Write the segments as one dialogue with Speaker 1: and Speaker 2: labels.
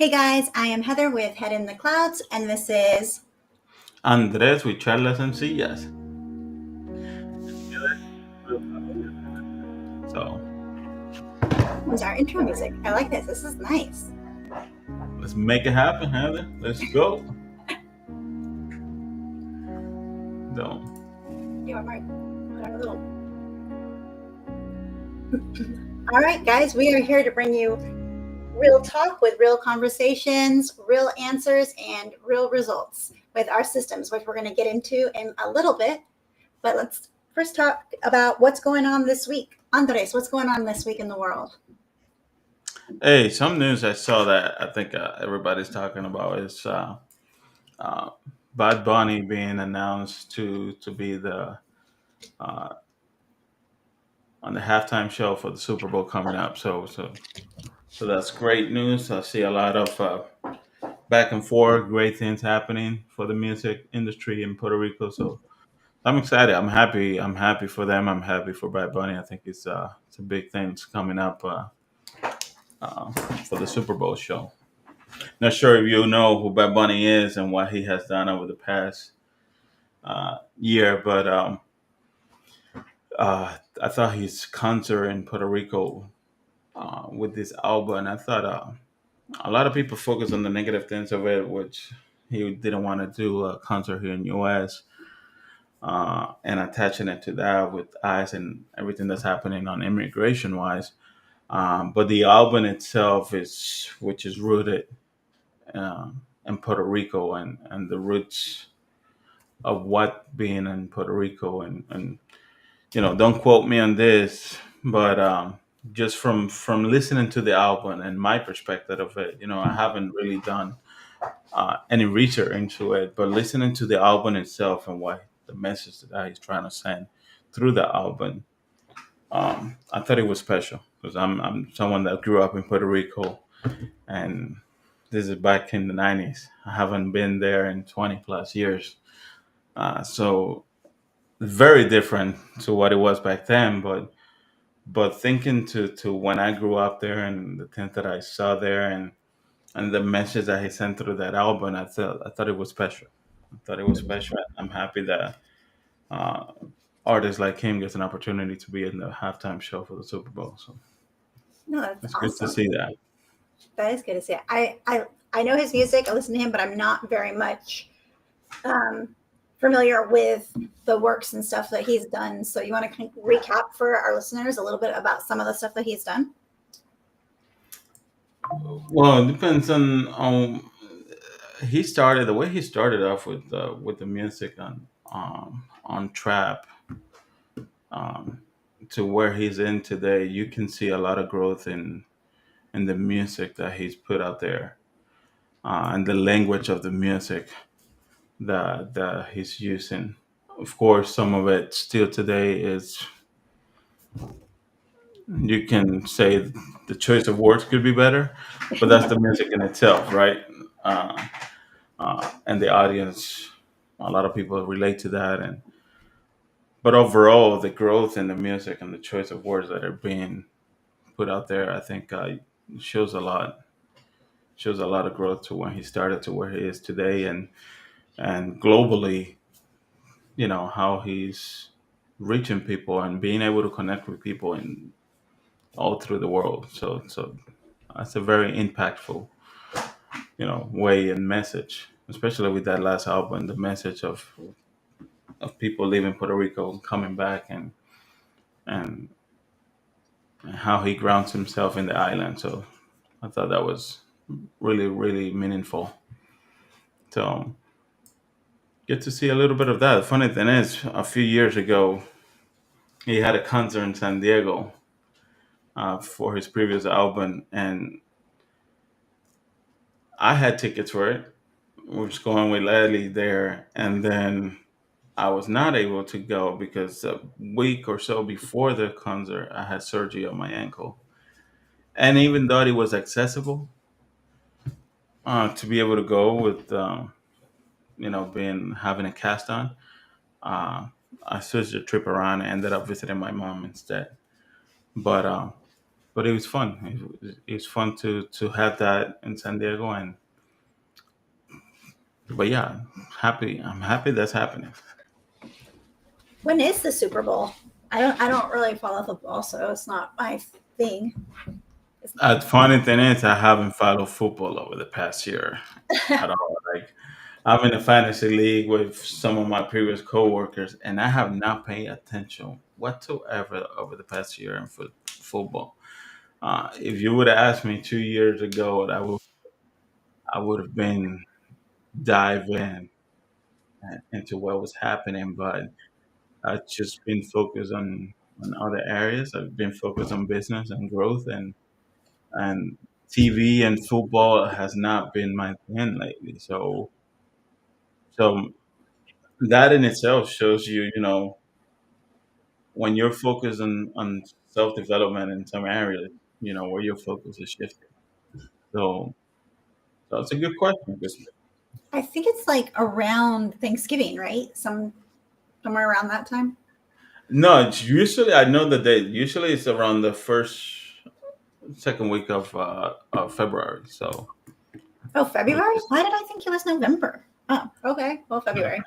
Speaker 1: Hey guys, I am Heather with Head in the Clouds, and this is
Speaker 2: Andrés with charlas sencillas. So
Speaker 1: what's our intro music. I like this. This is nice.
Speaker 2: let's make it happen, Heather. Let's go. So
Speaker 1: You want my put on a little. All right, guys, we are here to bring you real talk with real conversations, real answers, and real results with our systems, which we're going to get into in a little bit. But let's first talk about what's going on this week. Andres, what's going on this week in the world?
Speaker 2: hey, some news I saw that I think everybody's talking about is uh, Bad Bunny being announced to be the uh, on the halftime show for the Super Bowl coming up. So that's great news. I see a lot of back and forth, great things happening for the music industry in Puerto Rico. So I'm excited. I'm happy. I'm happy for them. I'm happy for Bad Bunny. I think it's a big things coming up uh, for the Super Bowl show. Not sure if you know who Bad Bunny is and what he has done over the past year, but I thought his concert in Puerto Rico with this album, I thought a lot of people focus on the negative things of it, which he didn't want to do a concert here in US. And attaching it to that with eyes and everything that's happening on immigration wise. But the album itself is, which is rooted in Puerto Rico and the roots of what being in Puerto Rico and don't quote me on this, but just from listening to the album and my perspective of it, I haven't really done any research into it, but listening to the album itself and what the message that he's trying to send through the album, I thought it was special because I'm someone that grew up in Puerto Rico, and this is back in the '90s. I haven't been there in 20 plus years, so very different to what it was back then. But thinking to when I grew up there and the things that I saw there and the message that he sent through that album, I thought it was special. I thought it was special. I'm happy that uh, artists like him gets an opportunity to be in the halftime show for the Super Bowl. So
Speaker 1: No, that's
Speaker 2: it's good to
Speaker 1: awesome.
Speaker 2: see that.
Speaker 1: That is good to see. I know his music. I listen to him, but I'm not very much um, familiar with the works and stuff that he's done. So you want to kind of recap for our listeners a little bit about some of the stuff that he's done?
Speaker 2: Well, it depends on he started the way he started off with the music on trap um, to where he's in today. You can see a lot of growth in the music that he's put out there and the language of the music that he's using. Of course, some of it still today is you can say the choice of words could be better, but that's the music in itself, right? Uh, and the audience, a lot of people relate to that, and but overall, the growth in the music and the choice of words that are being put out there, I think shows a lot. Shows a lot of growth to when he started to where he is today, and globally, how he's reaching people and being able to connect with people in all through the world. So that's a very impactful, way and message, especially with that last album, the message of people leaving Puerto Rico and coming back and how he grounds himself in the island. So I thought that was really, really meaningful. So get to see a little bit of that. The funny thing is, a few years ago, he had a concert in San Diego for his previous album, and I had tickets for it. We was going with Leslie there, and then I was not able to go because a week or so before the concert, I had surgery on my ankle. And even though it was accessible to be able to go with, being having a cast on, uh, I switched the trip around and ended up visiting my mom instead. But but it was fun. It was fun to have that in San Diego, and but yeah, happy. I'm happy that's happening.
Speaker 1: When is the Super Bowl? I don't really follow football, so it's not my thing. It's,
Speaker 2: Funny thing is, I haven't followed football over the past year at all. Like, I'm in a fantasy league with some of my previous coworkers, and I have not paid attention whatsoever over the past year in football. If you would have asked me 2 years ago, I would have been diving into what was happening, but I've just been focused on other areas. I've been focused on business and growth, and TV and football has not been my thing lately. So that in itself shows you, when you're focused on self development in some areas, where your focus is shifting. So, so it's a good question.
Speaker 1: I think it's like around Thanksgiving, right? Somewhere around that time.
Speaker 2: No, it's usually I know the date. Usually it's around the second week of February. So
Speaker 1: Oh,
Speaker 2: which
Speaker 1: February?
Speaker 2: is
Speaker 1: Why did I think it was November? Oh, okay. Well, February.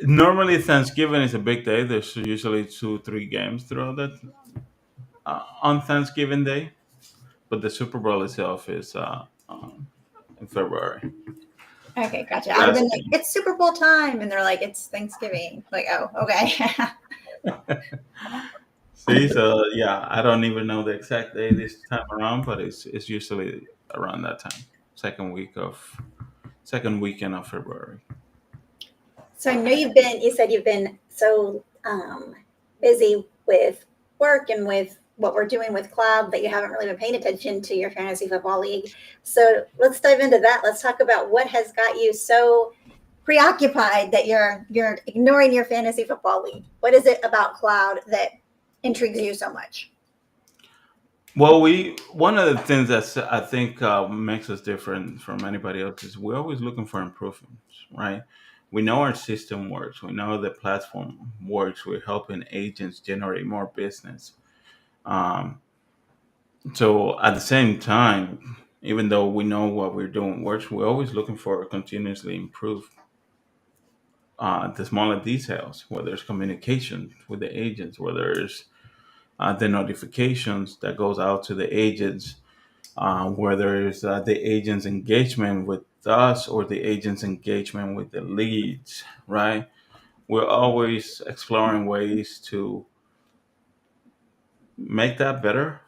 Speaker 2: normally Thanksgiving is a big day. There's usually 2, 3 games throughout that on Thanksgiving Day, but the Super Bowl itself is in February.
Speaker 1: Okay, gotcha. I'd have been
Speaker 2: Last
Speaker 1: like, it's Super Bowl time, and they're like, it's Thanksgiving. Like, oh, okay.
Speaker 2: See, so yeah, I don't even know the exact day this time around, but it's usually around that time, second weekend of February.
Speaker 1: So I know you said you've been so busy with work and with what we're doing with Cloud that you haven't really been paying attention to your fantasy football league. So let's dive into that. Let's talk about what has got you so preoccupied that you're ignoring your fantasy football league. What is it about Cloud that intrigues you so much?
Speaker 2: Well, we one of the things that I think makes us different from anybody else is we're always looking for improvements, right? We know our system works. We know the platform works. We're helping agents generate more business. Um, so at the same time, even though we know what we're doing works, we're always looking for continuously improve the smaller details, whether it's communication with the agents, whether it's the notifications that goes out to the agents, whether it's the agent's engagement with us or the agent's engagement with the leads, right? We're always exploring ways to make that better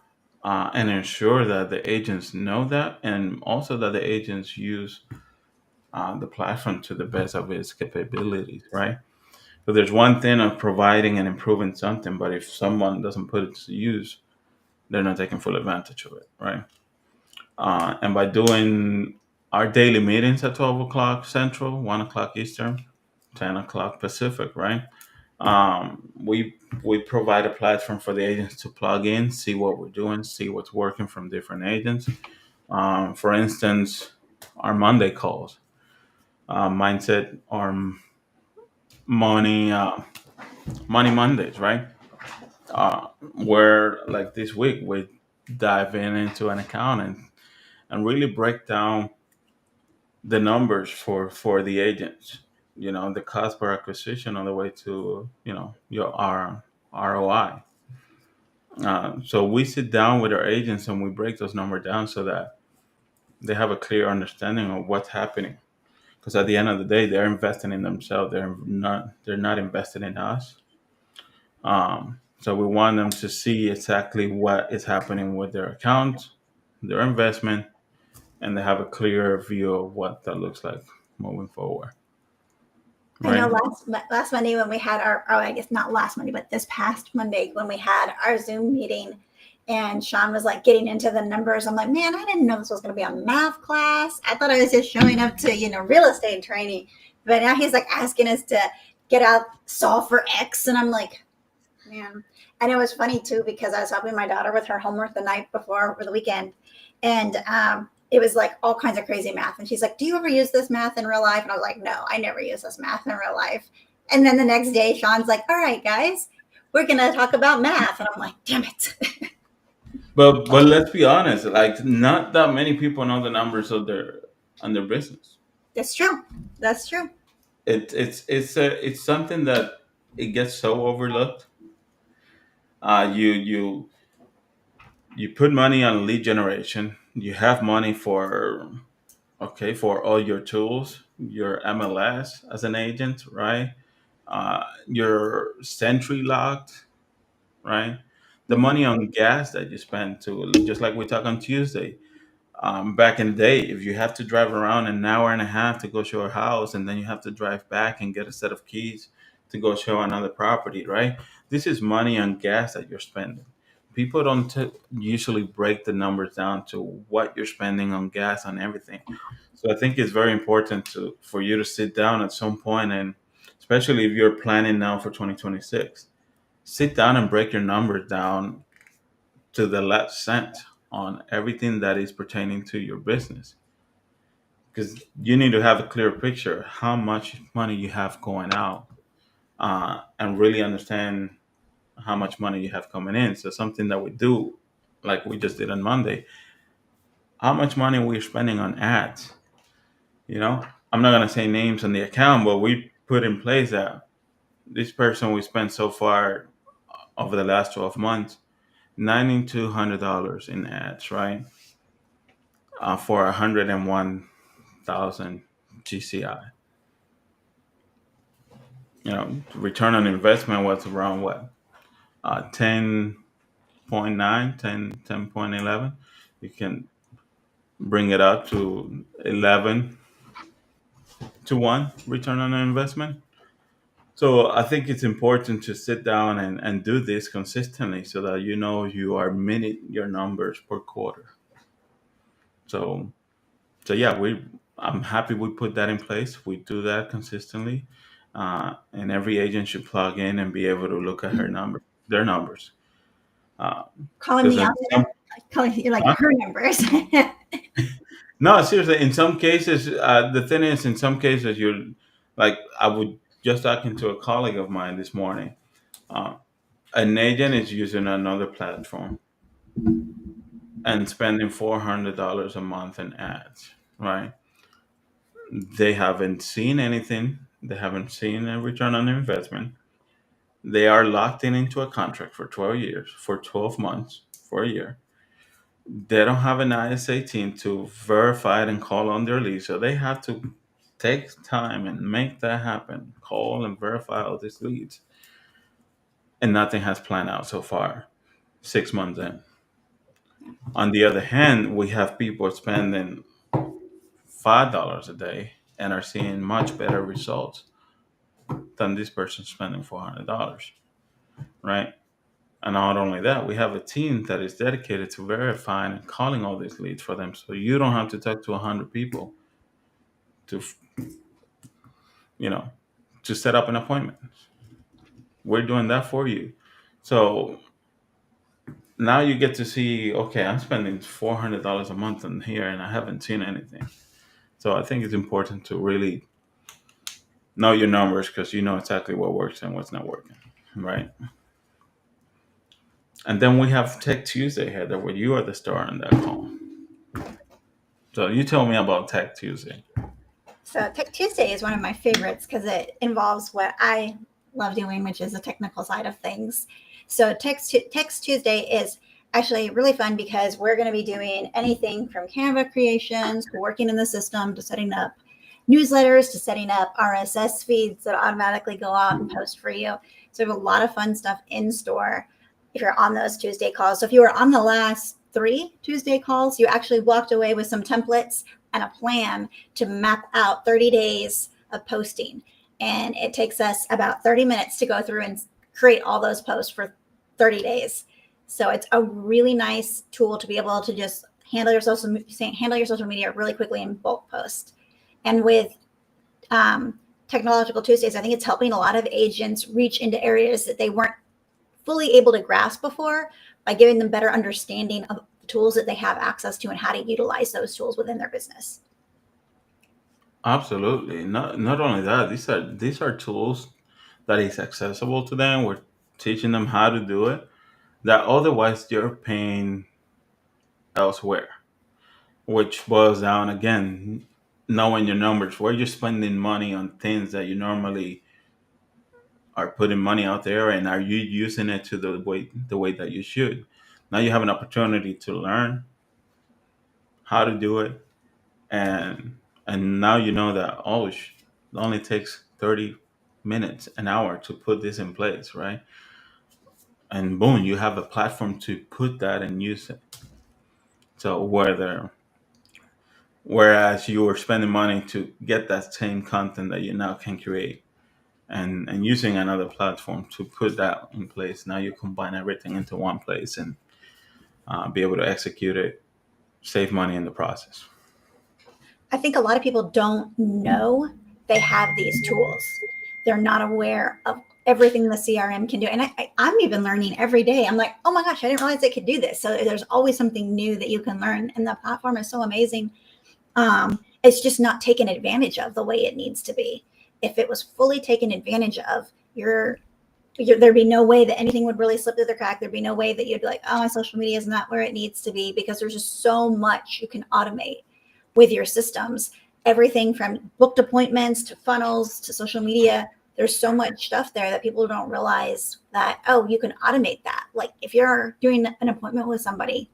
Speaker 2: and ensure that the agents know that, and also that the agents use the platform to the best of its capabilities, right? So there's one thing of providing and improving something, but if someone doesn't put it to use, they're not taking full advantage of it, right? And by doing our daily meetings at 12 o'clock Central, 1 o'clock Eastern, 10 o'clock Pacific, right? We provide a platform for the agents to plug in, see what we're doing, see what's working from different agents. For instance, our Monday calls, mindset, or money money Mondays, right? Where like this week we dive into an account and really break down the numbers for the agents, the cost per acquisition on the way to your ROI. So we sit down with our agents and we break those numbers down so that they have a clear understanding of what's happening, because at the end of the day they're investing in themselves. They're not invested in us. So we want them to see exactly what is happening with their account, their investment, and they have a clear view of what that looks like moving forward,
Speaker 1: I know
Speaker 2: right?
Speaker 1: last Monday when we had our, oh, I guess not last Monday, but this past Monday when we had our Zoom meeting and Sean was like getting into the numbers. I'm like, man, I didn't know this was going to be a math class. I thought I was just showing up to, real estate training. But now he's like asking us to get out, solve for X. And I'm like, man. And it was funny too, because I was helping my daughter with her homework the night before or the weekend. And it was like all kinds of crazy math. And she's like, do you ever use this math in real life? And I was like, no, I never use this math in real life. And then the next day, Sean's like, all right, guys, we're going to talk about math. And I'm like, damn it.
Speaker 2: But let's be honest, like not that many people know the numbers of their on their business.
Speaker 1: That's true. That's true.
Speaker 2: It's something that it gets so overlooked. You put money on lead generation. You have money for, okay, for all your tools, your MLS as an agent, right? Your Sentry locked, right? The
Speaker 1: Mhm.
Speaker 2: money on gas that you spend to, just like we talked on Tuesday. Back in the day, if you have to drive around an hour and a half to go show a house, and then you have to drive back and get a set of keys to go show another property, right? This is money on gas that you're spending. People don't usually break the numbers down to what you're spending on gas on everything. So I think it's very important to for you to sit down at some point, and especially if you're planning now for 2026, sit down and break your numbers down to the last cent on everything that is pertaining to your business, because you need to have a clear picture how much money you have going out, and really understand how much money you have coming in. So something that we do, like we just did on Monday, how much money we're spending on ads. You know, I'm not gonna say names on the account, but we put in place that this person we spent so far over the last 12 months $9,200 in ads, right? For 101,000 GCI. You know, return on investment was around what? 10.9, 10.11. You can bring it up to 11 to 1 return on investment. So I think it's important to sit down and do this consistently so that you know you are meeting your numbers per quarter. So yeah, I'm happy we put that in place. We do that consistently, and every agent should plug in and be able to look at their numbers.
Speaker 1: Calling
Speaker 2: Because
Speaker 1: me out there. Calling you like her numbers.
Speaker 2: no, seriously, in some cases, the thing is, in some cases, you're like I would just talking to a colleague of mine this morning. Uh, an agent is using another platform and spending $400 a month in ads, right? They haven't seen anything. They haven't seen a return on investment. They are locked in into a contract for 12 years, for 12 months, for a year. They don't have an IS-18 to verify it and call on their lead, so they have to take time and make that happen. Call and verify all these leads, and nothing has planned out so far. 6 months in. On the other hand, we have people spending $5 a day and are seeing much better results than this person spending $400, right? And not only that, we have a team that is dedicated to verifying and calling all these leads for them. So you don't have to talk to 100 people to, you know, to set up an appointment. We're doing that for you. So now you get to see, okay, I'm spending $400 a month in here and I haven't seen anything. So I think it's important to really know your numbers because you know exactly what works and what's not working, right? And then we have Tech Tuesday, Heather, where you are the star on that call. So you tell me about Tech Tuesday.
Speaker 1: So Tech Tuesday is one of my favorites because it involves what I love doing, which is the technical side of things. So Tech Tuesday is actually really fun because we're going to be doing anything from Canva creations to working in the system to setting up newsletters to setting up RSS feeds that automatically go out and post for you. So we have a lot of fun stuff in store if you're on those Tuesday calls. So if you were on the last 3 Tuesday calls, you actually walked away with some templates and a plan to map out 30 days of posting. And it takes us about 30 minutes to go through and create all those posts for 30 days. So it's a really nice tool to be able to just handle your social media really quickly in bulk post. And with Technological Tuesdays, I think it's helping a lot of agents reach into areas that they weren't fully able to grasp before by giving them better understanding of the tools that they have access to and how to utilize those tools within their business.
Speaker 2: Absolutely. Not only that, these are tools that is accessible to them. We're teaching them how to do it. That otherwise you're paying. elsewhere, which boils down again knowing your numbers, where you're spending money on things that you normally are putting money out there, and are you using it to the way that you should. Now you have an opportunity to learn how to do it, and now you know that it only takes 30 minutes, an hour to put this in place, right? And boom, you have a platform to put that and use it. So whereas you were spending money to get that same content that you now can create, and using another platform to put that in place, now you combine everything into one place and be able to execute it, save money in the process.
Speaker 1: I think a lot of people don't know they have these tools. They're not aware of everything the CRM can do. And I'm even learning every day. I'm like, oh my gosh, I didn't realize it could do this. So there's always something new that you can learn. And the platform is so amazing. It's just not taken advantage of the way it needs to be. If it was fully taken advantage of, there'd be no way that anything would really slip through the crack. There'd be no way that you'd be like, oh, my social media is not where it needs to be, because there's just so much you can automate with your systems. Everything from booked appointments to funnels to social media. There's so much stuff there that people don't realize that, oh, you can automate that. Like if you're doing an appointment with somebody,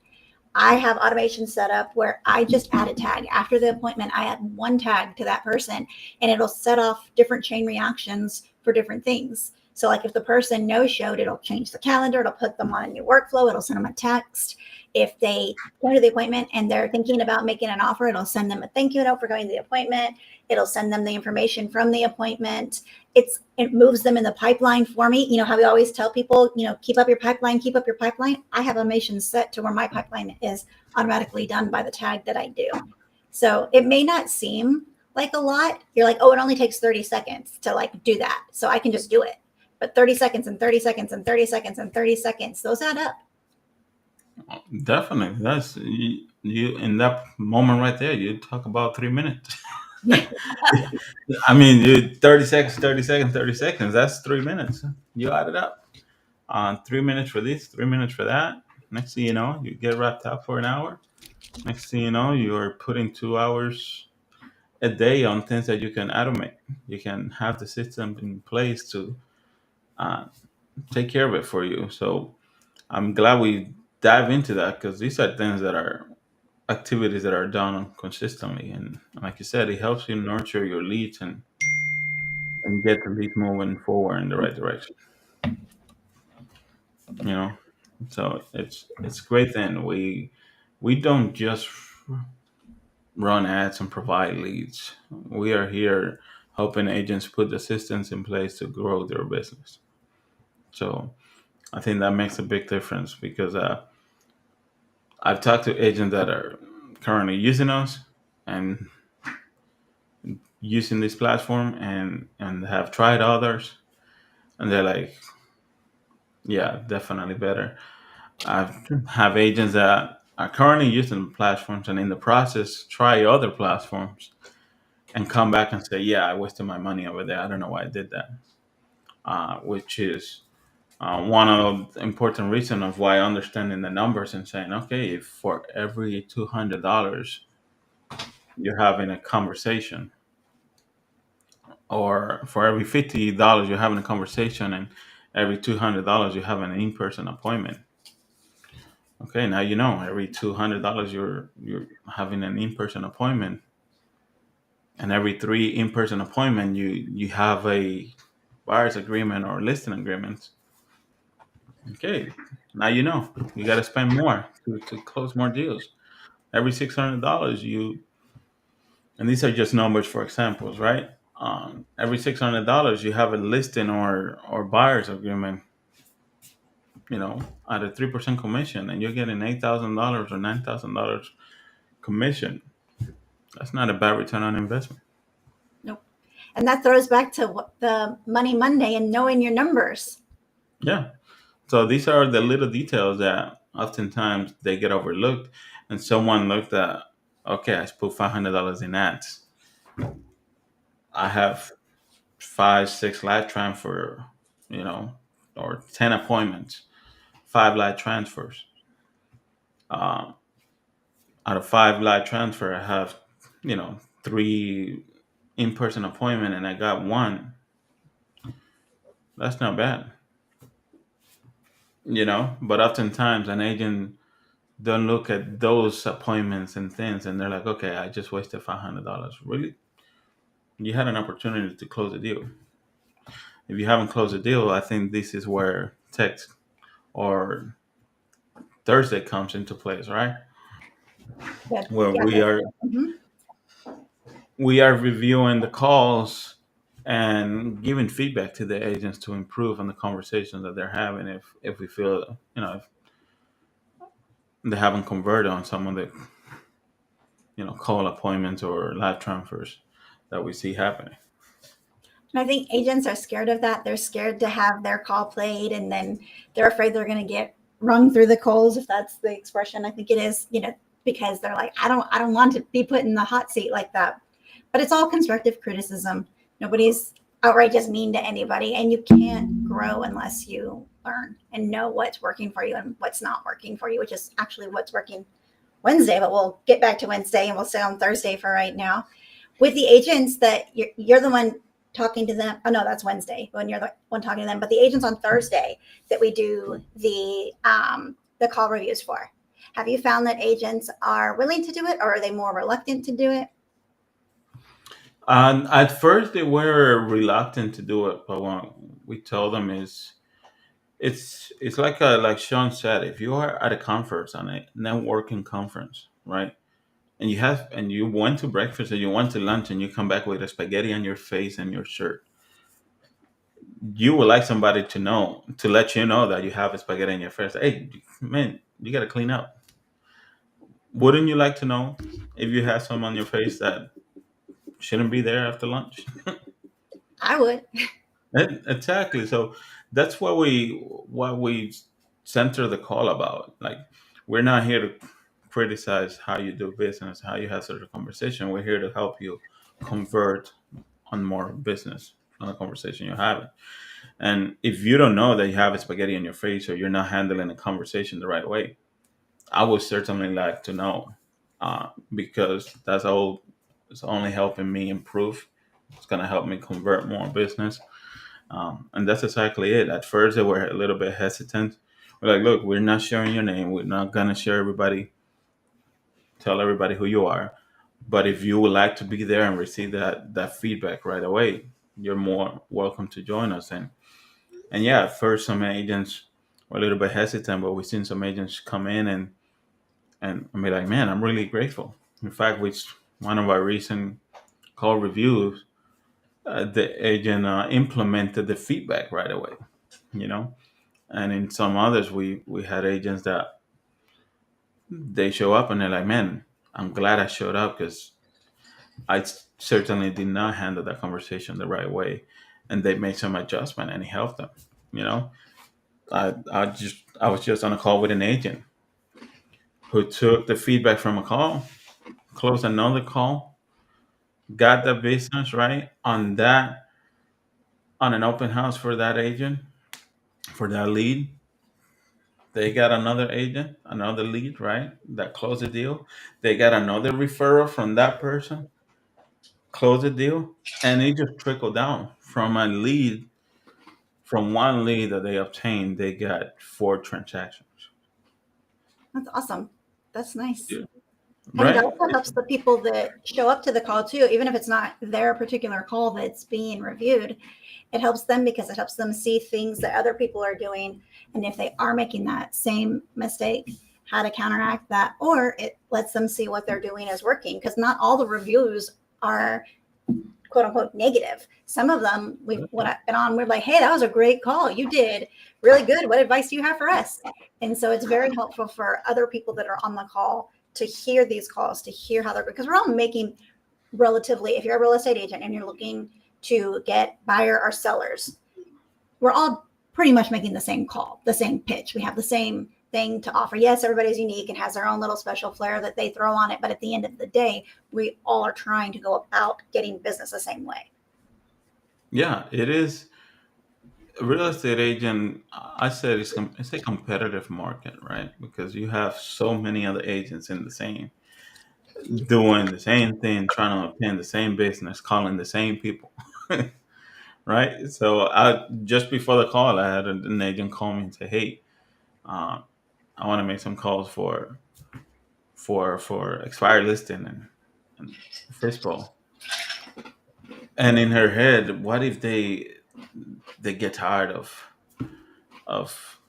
Speaker 1: I have automation set up where I just add a tag. After the appointment, I add one tag to that person and it'll set off different chain reactions for different things. So like if the person no showed, it'll change the calendar, it'll put them on a new workflow, it'll send them a text. If they go to the appointment and they're thinking about making an offer, it'll send them a thank you note for going to the appointment. It'll send them the information from the appointment. It moves them in the pipeline for me. You know how we always tell people, keep up your pipeline, keep up your pipeline. I have automation set to where my pipeline is automatically done by the tag that I do. So it may not seem like a lot. You're like, oh, it only takes 30 seconds to like do that. So I can just do it. But 30 seconds and 30 seconds and 30 seconds and 30 seconds, those add up.
Speaker 2: Definitely, that's you in that moment right there. You talk about 3 minutes. I mean, 30 seconds, 30 seconds, 30 seconds. That's 3 minutes. You add it up. 3 minutes for this, 3 minutes for that. Next thing you know, you get wrapped up for an hour. Next thing you know, you're putting 2 hours a day on things that you can automate. You can have the system in place to uh, take care of it for you. So I'm glad we dive into that, because these are things that are activities that are done consistently. And like you said, it helps you nurture your leads and get the leads moving forward in the right direction. You know, so it's great. Then we don't just run ads and provide leads. We are here helping agents put the systems in place to grow their business. So I think that makes a big difference, because I've talked to agents that are currently using us and using this platform, and have tried others, and they're like, yeah, definitely better. I have agents that are currently using platforms and in the process try other platforms and come back and say, yeah, I wasted my money over there. I don't know why I did that. Which is one of the important reason of why understanding the numbers and saying, okay, if for every $200 you're having a conversation, or for every $50 you're having a conversation, and every $200 you have an in-person appointment. Okay, now you know every $200 you're having an in-person appointment, and every three in-person appointment you have a buyer's agreement or listing agreement. Okay, now you know you got to spend more to close more deals. Every $600 and these are just numbers for examples, right? Every $600 you have a listing or buyer's agreement, at a 3% commission, and you're getting $8,000 or $9,000 commission. That's not a bad return on investment.
Speaker 1: Nope. And that throws back to the Money Monday and knowing your numbers.
Speaker 2: Yeah. So these are the little details that oftentimes they get overlooked. And someone looked at, okay, I put $500 in ads. I have five, six live transfer, you know, or 10 appointments, five live transfers. out of five live transfer, I have, three in-person appointment, and I got one. That's not bad, But oftentimes, an agent don't look at those appointments and things, and they're like, "Okay, I just wasted $500." Really, you had an opportunity to close a deal. If you haven't closed a deal, I think this is where text or Thursday comes into place, right?
Speaker 1: Good.
Speaker 2: Where
Speaker 1: Yeah. Mhm.
Speaker 2: we are reviewing the calls and giving feedback to the agents to improve on the conversations that they're having. If we feel, if they haven't converted on some of the, call appointments or live transfers that we see happening.
Speaker 1: And I think agents are scared of that. They're scared to have their call played, and then they're afraid they're going to get rung through the coals, if that's the expression. I think it is, because they're like, I don't want to be put in the hot seat like that. But it's all constructive criticism. Nobody's outright just mean to anybody, and you can't grow unless you learn and know what's working for you and what's not working for you, which is actually what's working Wednesday. But we'll get back to Wednesday, and we'll stay on Thursday for right now. With the agents that you're the one talking to them. Oh no, that's Wednesday when you're the one talking to them. But the agents on Thursday that we do the call reviews for. Have you found that agents are willing to do it, or are they more reluctant to do it?
Speaker 2: And at first, they were reluctant to do it, but what we told them is it's like Sean said, if you are at a conference, on a networking conference, right? And you went to breakfast and you went to lunch and you come back with a spaghetti on your face and your shirt, you would like somebody to let you know that you have a spaghetti in your face. Hey, man, you got to clean up. Wouldn't you like to know if you have some on your face that shouldn't be there after lunch?
Speaker 1: I would.
Speaker 2: Exactly. So that's what we center the call about. Like, we're not here to criticize how you do business, how you have such a conversation. We're here to help you convert on more business on the conversation you're having. And if you don't know that you have a spaghetti in your face or you're not handling the conversation the right way, I would certainly like to know, because that's all. It's only helping me improve. It's gonna help me convert more business, and that's exactly it. At first, they were a little bit hesitant. We're like, look, we're not sharing your name. We're not gonna tell everybody who you are. But if you would like to be there and receive that feedback right away, you're more welcome to join us. And yeah, at first some agents were a little bit hesitant, but we've seen some agents come in and be like, man, I'm really grateful. In fact, which one of our recent call reviews, the agent implemented the feedback right away. You know, and in some others, we had agents that they show up and they're like, man, I'm glad I showed up because certainly did not handle that conversation the right way, and they made some adjustment and it helped them. You know, I was just on a call with an agent who took the feedback from a call, closed another call, got the business right on an open house for that agent, for that lead. They got another agent, another lead, right? That closed the deal. They got another referral from that person, closed the deal, and it just trickled down from a lead. From one lead that they obtained, they got four transactions.
Speaker 1: That's awesome. That's nice.
Speaker 2: Yeah.
Speaker 1: And it
Speaker 2: Right?
Speaker 1: also helps the people that show up to the call too, even if it's not their particular call that's being reviewed. It helps them because it helps them see things that other people are doing. And if they are making that same mistake, how to counteract that, or it lets them see what they're doing is working, because not all the reviews are quote unquote negative. Some of them when I've been on, we're like, hey, that was a great call. You did really good. What advice do you have for us? And so it's very helpful for other people that are on the call to hear these calls, to hear how they're, because we're all making relatively, if you're a real estate agent and you're looking to get buyer or sellers, we're all pretty much making the same call, the same pitch. We have the same thing to offer. Yes, everybody's unique and has their own little special flair that they throw on it. But at the end of the day, we all are trying to go about getting business the same way.
Speaker 2: Yeah, it is. Real estate agent, I said it's a competitive market, right? Because you have so many other agents in the same. doing the same thing, trying to obtain the same business, calling the same people, right? So I just before the call, I had an agent call me and say, "Hey, uh, I want to make some calls for expired listing and FISPO." And in her head, what if they get tired of of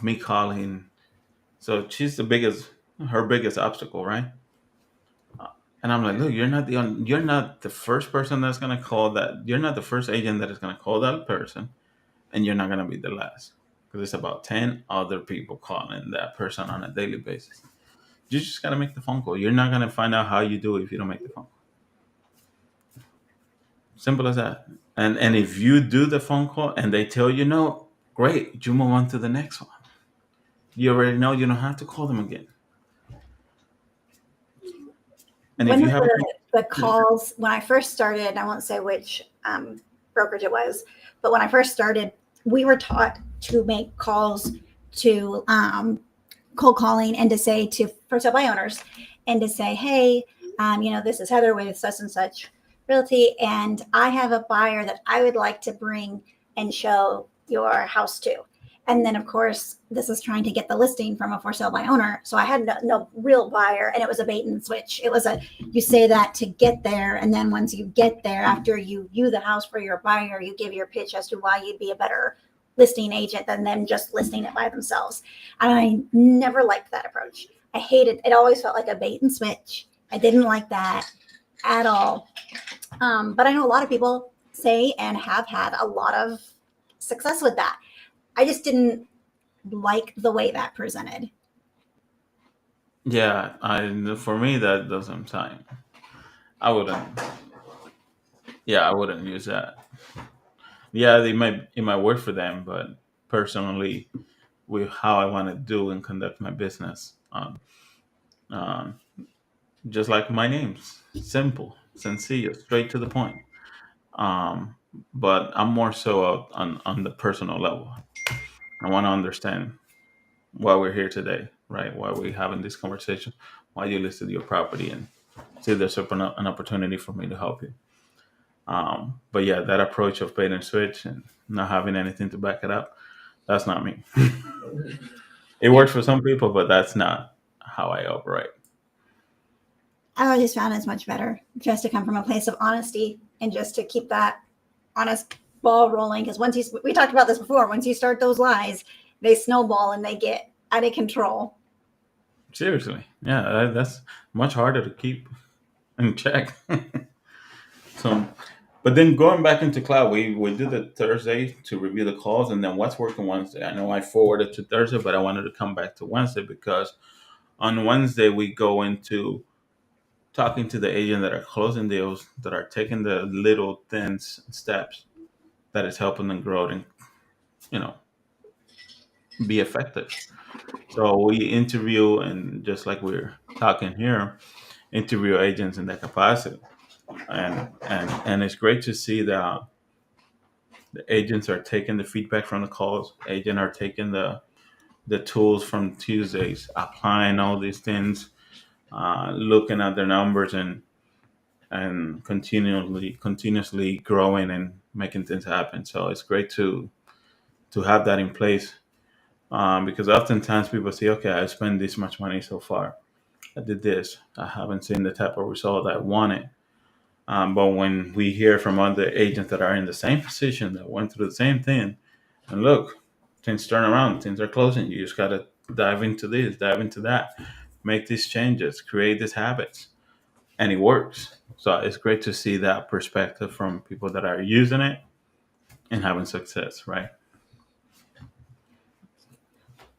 Speaker 2: me calling? So she's her biggest obstacle, right? And I'm like, look, you're not the first person that's gonna call that. You're not the first agent that is gonna call that person, and you're not gonna be the last because it's about 10 other people calling that person on a daily basis. You just gotta make the phone call. You're not gonna find out how you do it if you don't make the phone call. Simple as that. And if you do the phone call and they tell you no, great, you move on to the next one. You already know you don't have to call them again. And if
Speaker 1: One
Speaker 2: you
Speaker 1: of
Speaker 2: have a
Speaker 1: the calls when I first started, I won't say which brokerage it was, but when I first started, we were taught to make calls to cold calling and to say to for sale by owners and to say, hey, this is Heather with such and such realty, and I have a buyer that I would like to bring and show your house to. And then, of course, this is trying to get the listing from a for sale by owner. So I had no real buyer, and it was a bait and switch. It was you say that to get there, and then once you get there, after you view the house for your buyer, you give your pitch as to why you'd be a better listing agent than them just listing it by themselves. And I never liked that approach. I hated it. Always felt like a bait and switch. I didn't like that at all. But I know a lot of people say and have had a lot of success with that. I just didn't like the way that presented.
Speaker 2: Yeah, I for me that doesn't time. I wouldn't. Yeah, I wouldn't use that. Yeah, it might work for them, but personally, with how I want to do and conduct my business, um, just like my name's simple, sencillo, straight to the point. Um, but I'm more so out on the personal level. I want to understand why we're here today, right? Why we're having this conversation, why you listed your property, and see if there's an opportunity for me to help you. But yeah, that approach of bait and switch and not having anything to back it up, that's not me. It
Speaker 1: Yeah.
Speaker 2: works for some people, but that's not how I operate.
Speaker 1: I always found it's much better just to come from a place of honesty and just to keep that honest ball rolling. Because we talked about this before, once you start those lies, they snowball and they get out of control.
Speaker 2: Seriously, yeah, that's much harder to keep in check. So, but then going back into cloud, we did the Thursday to review the calls, and then what's working Wednesday. I know I forwarded to Thursday, but I wanted to come back to Wednesday because on Wednesday we go into talking to the agent that are closing deals, that are taking the little thin steps that is helping them grow and you know be effective. So we interview, and just like we're talking here, interview agents in that capacity, and it's great to see that the agents are taking the feedback from the calls. Agents are taking the tools from Tuesdays, applying all these things, looking at their numbers and continuously growing and making things happen. So it's great to have that in place, because oftentimes people say, okay, I spent this much money so far. I did this. I haven't seen the type of result I wanted. But when we hear from other agents that are in the same position that went through the same thing, and look, things turn around, things are closing. You just gotta dive into this, dive into that, make these changes, create these habits, and it works. So it's great to see that perspective from people that are using it and having success, right?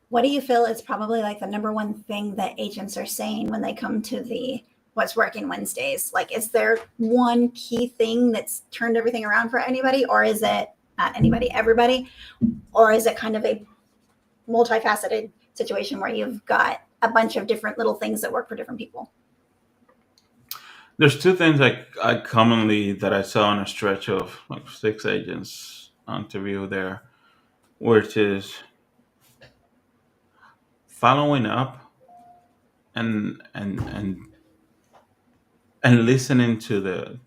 Speaker 1: What do you feel is probably like the number one thing that agents are saying when they come to the what's working Wednesdays? Like, is there one key thing that's turned everything around for anybody, or is it not anybody, everybody, or is it kind of a multifaceted situation where you've got a bunch of different little things that work for different people?
Speaker 2: There's two things I commonly that I saw on a stretch of like 6 agents interview there, which is following up and and listening to the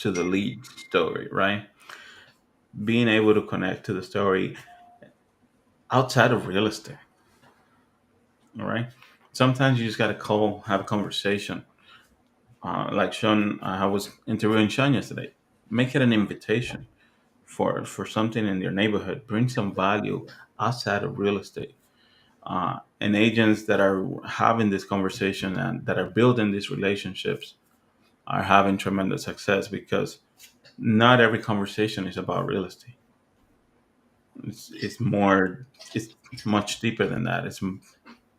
Speaker 2: lead story, right? Being able to connect to the story outside of real estate, all right? Sometimes you just got to call, have a conversation. Like Sean, I was interviewing Sean yesterday. Make it an invitation for something in your neighborhood. Bring some value outside of real estate. And agents that are having this conversation and that are building these relationships are having tremendous success because not every conversation is about real estate. It's more, it's much deeper than that. It's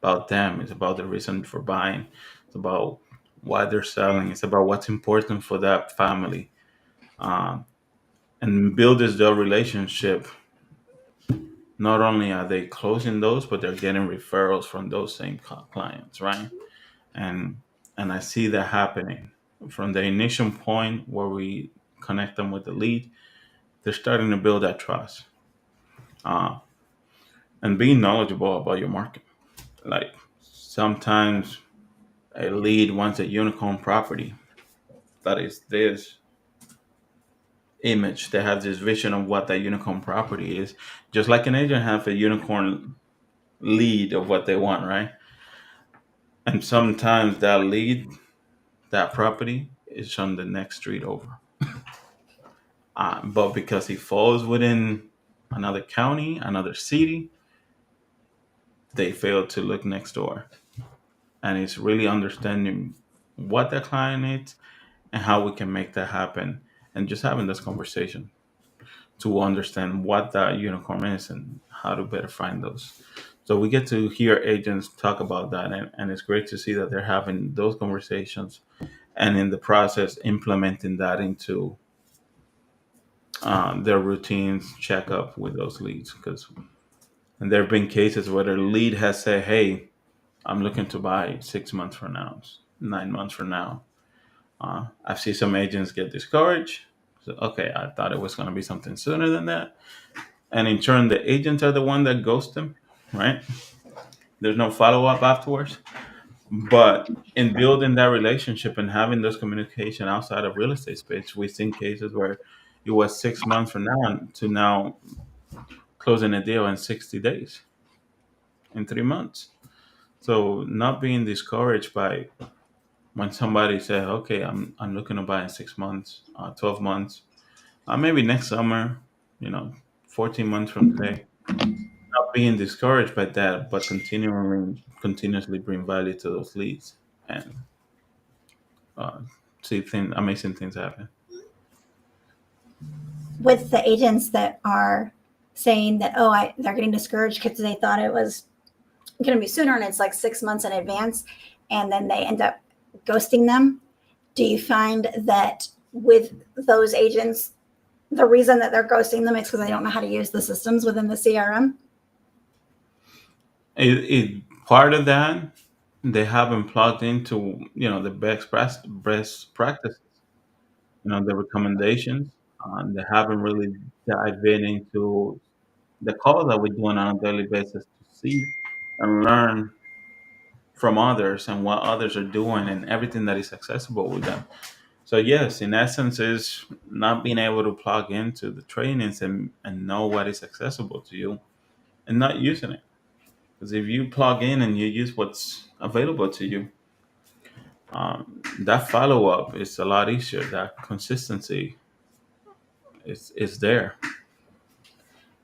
Speaker 2: about them. It's about the reason for buying. It's about why they're selling. It's about what's important for that family. Um, and build this real relationship. Not only are they closing those, but they're getting referrals from those same clients, right? And I see that happening from the initial point where we connect them with the lead. They're starting to build that trust, uh, and being knowledgeable about your market. Like sometimes a lead wants a unicorn property that is this image. They have this vision of what that unicorn property is, just like an agent have a unicorn lead of what they want, right? And sometimes that lead, that property, is on the next street over. But because he falls within another county, another city, they fail to look next door. And it's really understanding what the client needs and how we can make that happen, and just having this conversation to understand what that unicorn is and how to better find those. So we get to hear agents talk about that, and it's great to see that they're having those conversations and in the process implementing that into their routines check up with those leads. Because and there have been cases where the lead has said, "Hey, I'm looking to buy 6 months from now, 9 months from now." I've seen some agents get discouraged. So, okay, I thought it was going to be something sooner than that. And in turn, the agents are the one that ghost them, right? There's no follow up afterwards. But in building that relationship and having those communication outside of real estate space, we've seen cases where it was 6 months from now to now closing a deal in 60 days, in 3 months. So not being discouraged by when somebody said, okay, I'm looking to buy in 6 months, 12 months, maybe next summer, you know, 14 months from today. Not being discouraged by that, but continuously bring value to those leads and uh, see amazing things happen.
Speaker 1: With the agents that are saying that, oh, they're getting discouraged because they thought it was going to be sooner and it's like 6 months in advance, and then they end up ghosting them. Do you find that with those agents, the reason that they're ghosting them is because they don't know how to use the systems within the CRM?
Speaker 2: Part of that, they haven't plugged into the best practices, the recommendations. They haven't really dived in into the calls that we're doing on a daily basis to see and learn from others and what others are doing and everything that is accessible with them. So yes, in essence, is not being able to plug into the trainings and know what is accessible to you and not using it. Because if you plug in and you use what's available to you, that follow up is a lot easier. That consistency is there.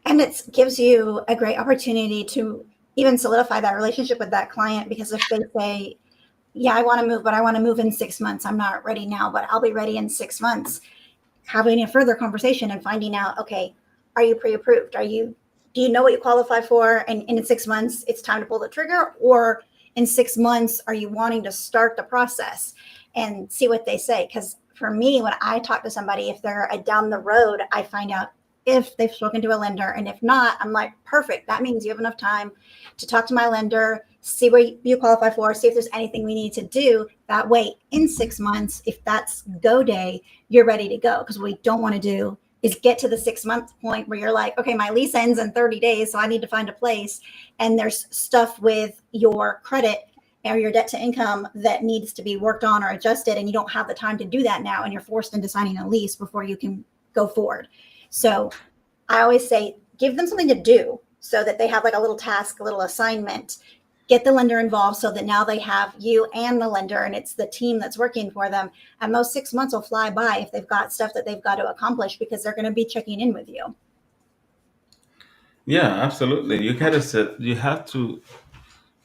Speaker 1: And it gives you a great opportunity to even solidify that relationship with that client, because if they say, yeah, I want to move, but I want to move in 6 months. I'm not ready now, but I'll be ready in 6 months. Having a further conversation and finding out, okay, are you pre-approved? Do you know what you qualify for? And in 6 months, it's time to pull the trigger, or in 6 months, are you wanting to start the process and see what they say? Because for me, when I talk to somebody, if they're down the road, I find out if they've spoken to a lender. And if not, I'm like, perfect. That means you have enough time to talk to my lender, see what you qualify for, see if there's anything we need to do. That way, in 6 months, if that's go day, you're ready to go. Because what we don't want to do is get to the 6 month point where you're like, okay, my lease ends in 30 days, so I need to find a place. And there's stuff with your credit or your debt to income that needs to be worked on or adjusted, and you don't have the time to do that now, and you're forced into signing a lease before you can go forward. So I always say give them something to do so that they have like a little task, a little assignment. Get the lender involved so that now they have you and the lender, and it's the team that's working for them. And those 6 months will fly by if they've got stuff that they've got to accomplish, because they're going to be checking in with you.
Speaker 2: Yeah, absolutely. You have to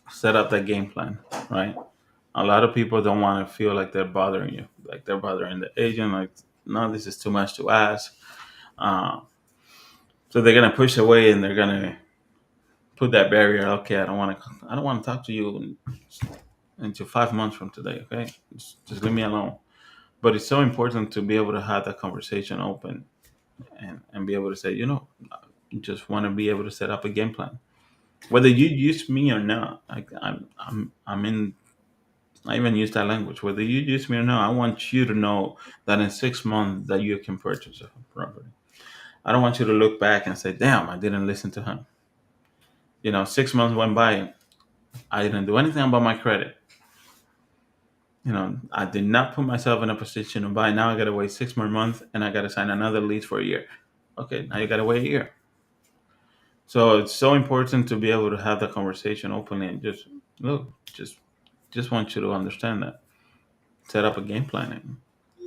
Speaker 2: set up that game plan, right? A lot of people don't want to feel like they're bothering you, like they're bothering the agent. Like, no, this is too much to ask. Uh, so they're gonna push away and they're gonna put that barrier. Okay, I don't want to talk to you until 5 months from today. Okay, just leave me alone. But it's so important to be able to have that conversation open and be able to say, you just want to be able to set up a game plan, whether you use me or not. Like I'm in. I even use that language. Whether you use me or not, I want you to know that in 6 months that you can purchase a property. I don't want you to look back and say, "Damn, I didn't listen to him." 6 months went by. I didn't do anything about my credit. I did not put myself in a position to buy. Now I got to wait 6 more months, and I got to sign another lease for a year. Okay, now you got to wait a year. So it's so important to be able to have that conversation openly and just look, just want you to understand that. Set up a game plan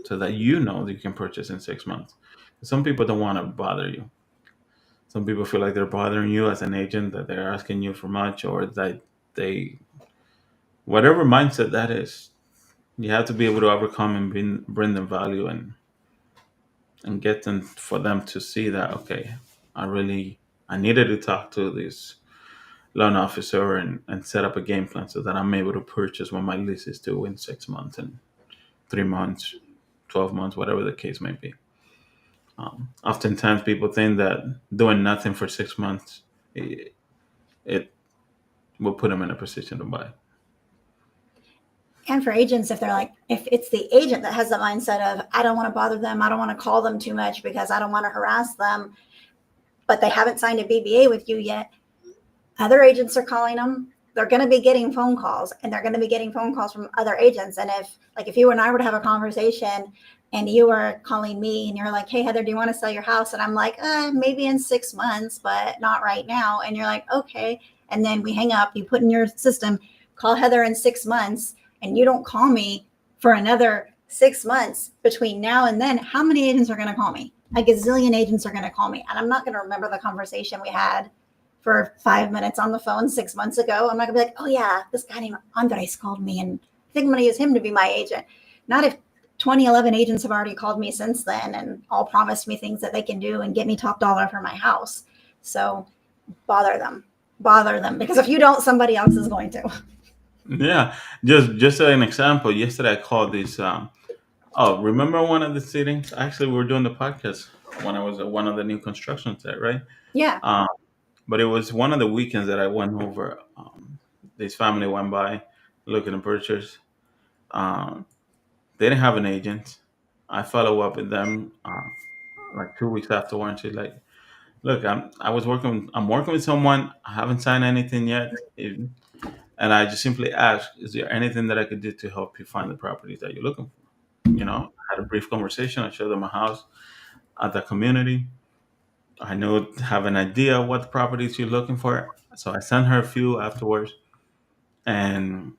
Speaker 2: so that that you can purchase in 6 months. Some people don't want to bother you. Some people feel like they're bothering you as an agent, that they're asking you for much, or that they, whatever mindset that is, you have to be able to overcome and bring them value and get them for them to see that, okay, I needed to talk to this loan officer and set up a game plan so that I'm able to purchase when my lease is due in 6 months and 3 months, 12 months, whatever the case may be. Oftentimes, people think that doing nothing for 6 months, it will put them in a position to buy.
Speaker 1: And for agents, if it's the agent that has the mindset of, I don't want to bother them, I don't want to call them too much because I don't want to harass them, but they haven't signed a BBA with you yet, other agents are calling them. They're going to be getting phone calls, and they're going to be getting phone calls from other agents. And if you and I were to have a conversation and you were calling me and you're like, hey, Heather, do you want to sell your house? And I'm like, maybe in 6 months, but not right now. And you're like, okay. And then we hang up, you put in your system, call Heather in 6 months, and you don't call me for another 6 months between now and then. How many agents are going to call me? A gazillion agents are going to call me. And I'm not going to remember the conversation we had for 5 minutes on the phone 6 months ago. I'm not gonna be like, oh yeah, this guy named Andres called me and I think I'm gonna use him to be my agent. Not if 2011 agents have already called me since then and all promised me things that they can do and get me top dollar for my house. So bother them, because if you don't, somebody else is going to.
Speaker 2: Yeah, just an example. Yesterday, I called this. Oh, remember one of the sittings? Actually, we were doing the podcast when I was at one of the new construction site, right?
Speaker 1: Yeah.
Speaker 2: Um, but it was one of the weekends that I went over. This family went by looking to purchase. Um, they didn't have an agent. I follow up with them like 2 weeks afterwards. She's like, "Look, I'm working with someone. I haven't signed anything yet, and I just simply asked, is there anything that I could do to help you find the properties that you're looking for?" I had a brief conversation. I showed them a house at the community. I know have an idea what the properties you're looking for. So I sent her a few afterwards, and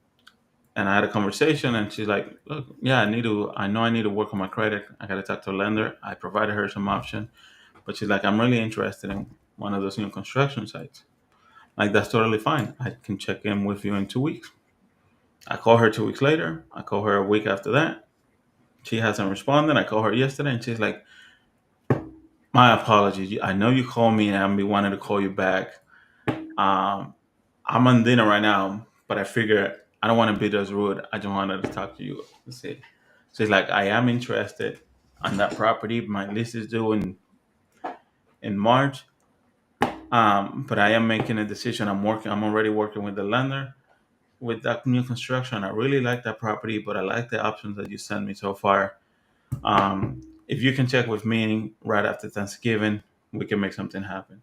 Speaker 2: I had a conversation, and she's like, "Look, yeah, I know I need to work on my credit. I got to talk to a lender." I provided her some option, but she's like, "I'm really interested in one of those new construction sites." Like, that's totally fine. I can check in with you in 2 weeks. I call her 2 weeks later. I call her a week after that. She hasn't responded. I called her yesterday, and she's like, "My apologies. I know you called me, and I've been wanting to call you back. Um, I'm on dinner right now, but I figure I don't want to be those rude. I just wanted to talk to you." See, so it's like, I am interested on that property. My list is due in March, but I am making a decision. I'm already working with the lender with that new construction. I really like that property, but I like the options that you sent me so far. If you can check with me right after Thanksgiving, we can make something happen.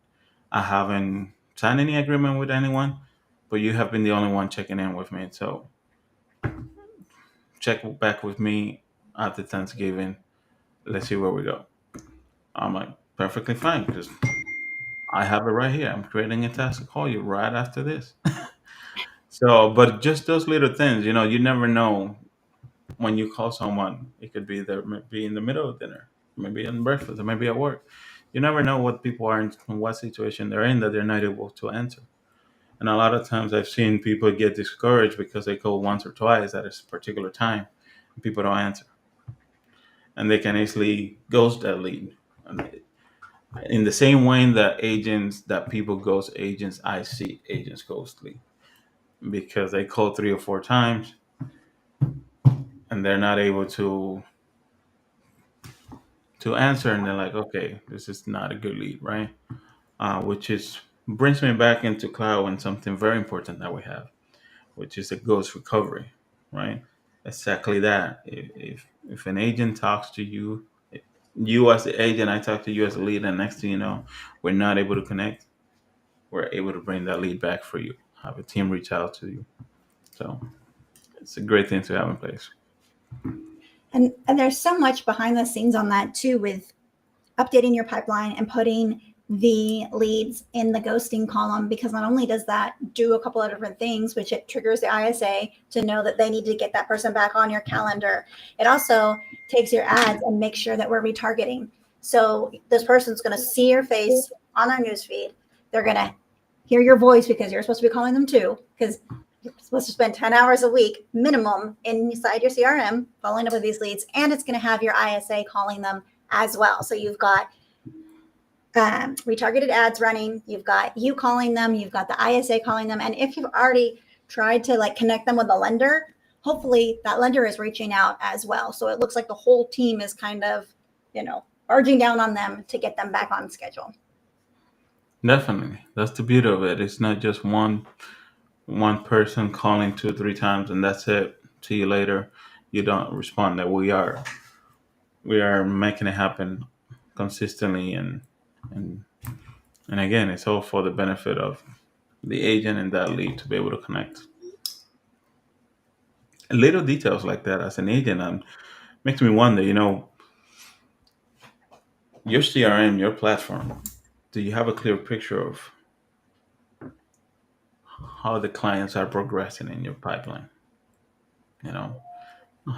Speaker 2: I haven't signed any agreement with anyone, but you have been the only one checking in with me. So check back with me after Thanksgiving. Let's see where we go. I'm like, perfectly fine because I have it right here. I'm creating a task to call you right after this. So, but just those little things, you never know when you call someone. It could be there, maybe in the middle of dinner, maybe in breakfast, or maybe at work. You never know what people are in what situation they're in that they're not able to answer. And a lot of times I've seen people get discouraged because they call once or twice at a particular time and people don't answer. And they can easily ghost that lead. And in the same way that people ghost agents, I see agents ghost lead because they call 3 or 4 times and they're not able to answer, and they're like, okay, this is not a good lead, right? Which is brings me back into cloud and something very important that we have, which is a ghost recovery, right? Exactly that. If an agent talks to you, you as the agent, I talk to you as a lead, and next thing you know, we're not able to connect. We're able to bring that lead back for you. Have a team reach out to you. So it's a great thing to have in place.
Speaker 1: And there's so much behind the scenes on that too, with updating your pipeline and putting the leads in the ghosting column, because not only does that do a couple of different things, which it triggers the ISA to know that they need to get that person back on your calendar, it also takes your ads and makes sure that we're retargeting. So this person's going to see your face on our newsfeed. They're going to hear your voice because you're supposed to be calling them too, because you're supposed to spend 10 hours a week minimum inside your CRM following up with these leads, and it's going to have your ISA calling them as well. So you've got retargeted ads running, you've got you calling them, you've got the ISA calling them, and if you've already tried to like connect them with a lender, hopefully that lender is reaching out as well. So it looks like the whole team is kind of, urging down on them to get them back on schedule.
Speaker 2: Definitely, that's the beauty of it. It's not just one person calling 2 or 3 times and that's it. See you later. You don't respond. That we are making it happen consistently, and and again, it's all for the benefit of the agent and that lead to be able to connect. Little details like that as an agent makes me wonder. Your CRM, your platform. Do you have a clear picture of how the clients are progressing in your pipeline? You know,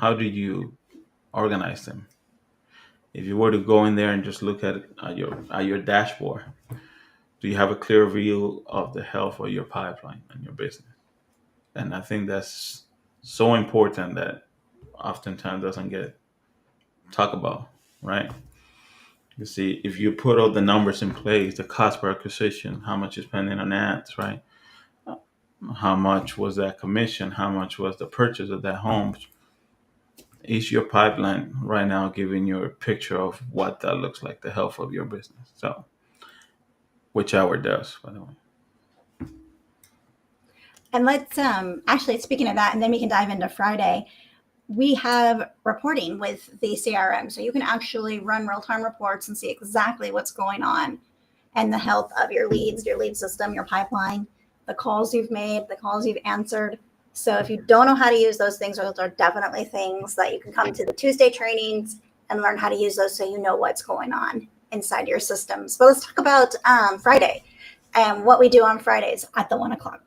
Speaker 2: how do you organize them? If you were to go in there and just look at your dashboard, do you have a clear view of the health of your pipeline and your business? And I think that's so important that oftentimes doesn't get talked about, right? You see, if you put all the numbers in place, the cost per acquisition, how much you're spending on ads, right? How much was that commission? How much was the purchase of that home? Is your pipeline right now giving you a picture of what that looks like, the health of your business? So, which hour does, by the way.
Speaker 1: And let's actually, speaking of that, and then we can dive into Friday. We have reporting with the CRM, so you can actually run real-time reports and see exactly what's going on and the health of your leads, your lead system, your pipeline, the calls you've made, the calls you've answered. So if you don't know how to use those things, those are definitely things that you can come to the Tuesday trainings and learn how to use those so you know what's going on inside your systems. But let's talk about Friday and what we do on Fridays at the 1 o'clock.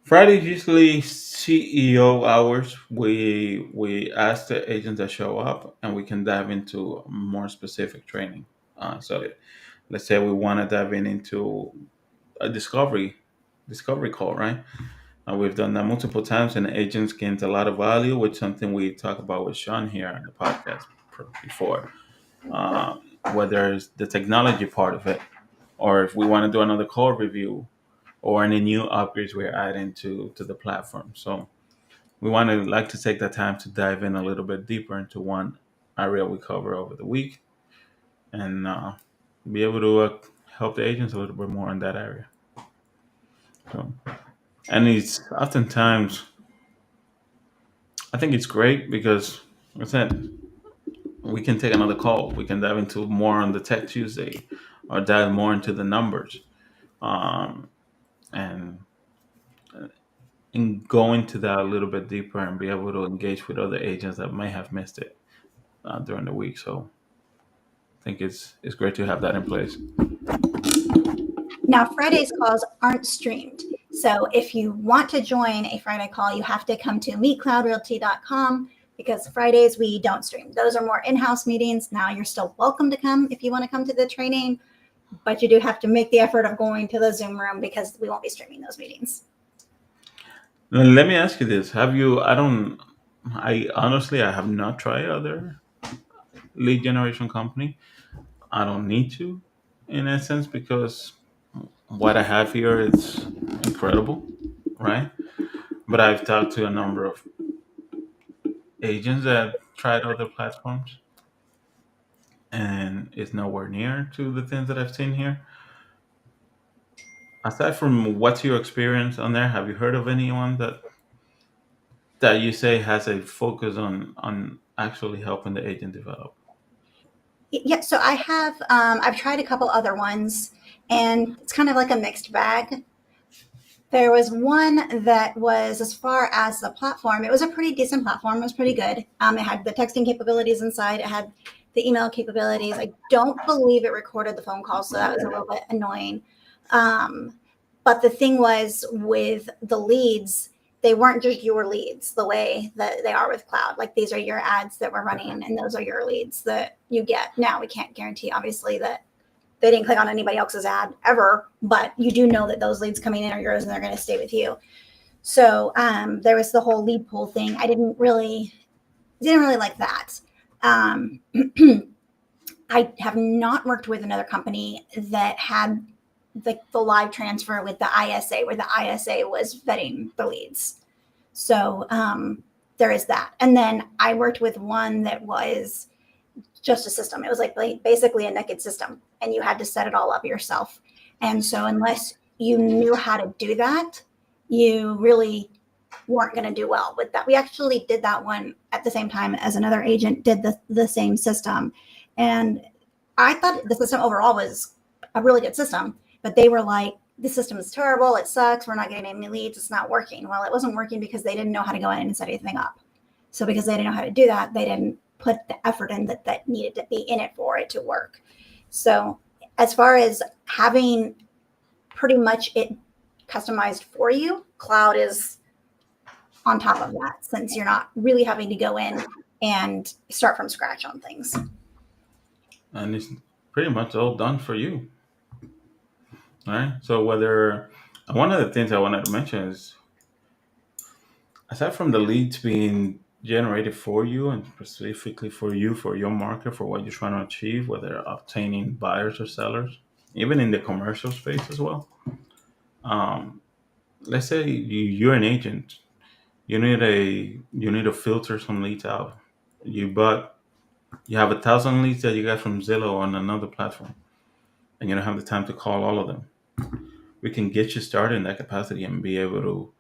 Speaker 2: Friday is usually CEO hours. We ask the agents that show up, and we can dive into more specific training. So let's say we want to dive into a discovery call, right? We've done that multiple times, and agents gained a lot of value, which is something we talk about with Sean here on the podcast before. Uh, whether it's the technology part of it, or if we want to do another call review, or any new upgrades we're adding to the platform. So we want to like to take that time to dive in a little bit deeper into one area we cover over the week, and be able to help the agents a little bit more in that area. So, and it's oftentimes, I think it's great because, like I said, we can take another call. We can dive into more on the Tech Tuesday, or dive more into the numbers. Um, and and go into that a little bit deeper and be able to engage with other agents that may have missed it during the week. So I think it's great to have that in place.
Speaker 1: Now, Friday's calls aren't streamed. So if you want to join a Friday call, you have to come to meetcloudrealty.com because Fridays we don't stream. Those are more in-house meetings. Now you're still welcome to come if you want to come to the training, but you do have to make the effort of going to the Zoom room because we won't be streaming those meetings.
Speaker 2: Now, let me ask you this: Have you? I don't. I honestly, I have not tried other lead generation company. I don't need to, in essence, because what I have here is incredible, right? But I've talked to a number of agents that tried other platforms, and it's nowhere near to the things that I've seen here. Aside from what's your experience on there, have you heard of anyone that you say has a focus on actually helping the agent develop?
Speaker 1: Yeah, so I've tried a couple other ones, and it's kind of like a mixed bag. There was one that was, as far as the platform, it was a pretty decent platform. It was pretty good. It had the texting capabilities inside. It had the email capabilities. I don't believe it recorded the phone call, so that was a little bit annoying. Um, but the thing was with the leads, they weren't just your leads the way that they are with cloud. Like these are your ads that we're running, and those are your leads that you get. Now we can't guarantee, obviously, that they didn't click on anybody else's ad ever, but you do know that those leads coming in are yours and they're going to stay with you. So there was the whole lead pool thing. I didn't really like that. Um, I have not worked with another company that had the live transfer with the ISA, where the ISA was vetting the leads. So there is that. And then I worked with one that was just a system. It was like basically a naked system, and you had to set it all up yourself. And so, unless you knew how to do that, you really weren't going to do well with that. We actually did that one at the same time as another agent did the same system. And I thought the system overall was a really good system, but they were like, the system is terrible. It sucks. We're not getting any leads. It's not working. Well, it wasn't working because they didn't know how to go in and set anything up. So because they didn't know how to do that, they didn't put the effort in that needed to be in it for it to work. So as far as having pretty much it customized for you, cloud is on top of that, since you're not really having to go in and start from scratch on things.
Speaker 2: And it's pretty much all done for you, right? So whether one of the things I wanted to mention is, aside from the leads being generated for you and specifically for you, for your market, for what you're trying to achieve, whether obtaining buyers or sellers, even in the commercial space as well. Um, let's say you're an agent, you need to filter some leads out. But you have 1,000 leads that you got from Zillow on another platform, and you don't have the time to call all of them. We can get you started in that capacity and be able to